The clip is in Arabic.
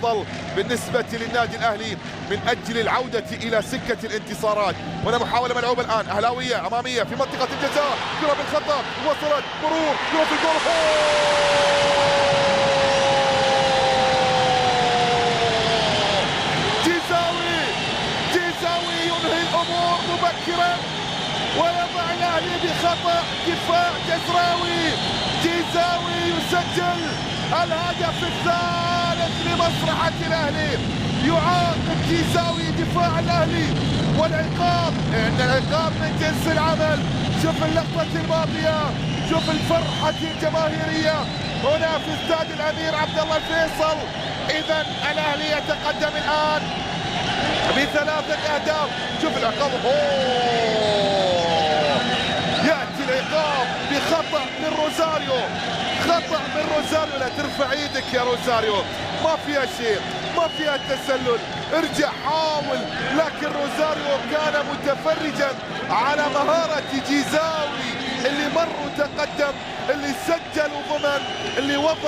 الأفضل بالنسبة للنادي الأهلي من أجل العودة إلى سكة الانتصارات. هنا محاولة ملعوبة الآن أهلاوية أمامية في منطقة الجزاء، كرة بالخطأ وصلت مرور كرة في الجول. جيزاوي ينهي الأمور مبكرا ويضع الأهلي بخطأ دفاع جزراوي. جيزاوي يسجل الهدف الثالث لمصلحة الأهلي. يعاقب جيزاوي دفاع الأهلي، والعقاب إن العقاب من جنس العمل. شوف اللقطة الماضية، شوف الفرحة الجماهيرية هنا في استاد الأمير عبد الله الفيصل. إذا الأهلي يتقدم الآن ب3 أهداف. شوف العقاب، يأتي العقاب بخطأ من روزاريو، خطأ من روزاريو. لا ترفع ايدك يا روزاريو، ما فيها شيء، ما فيها تسلل، ارجع حاول. لكن روزاريو كان متفرجا على مهارة جيزاوي اللي مر وتقدم، اللي سجل وضمن، اللي وضع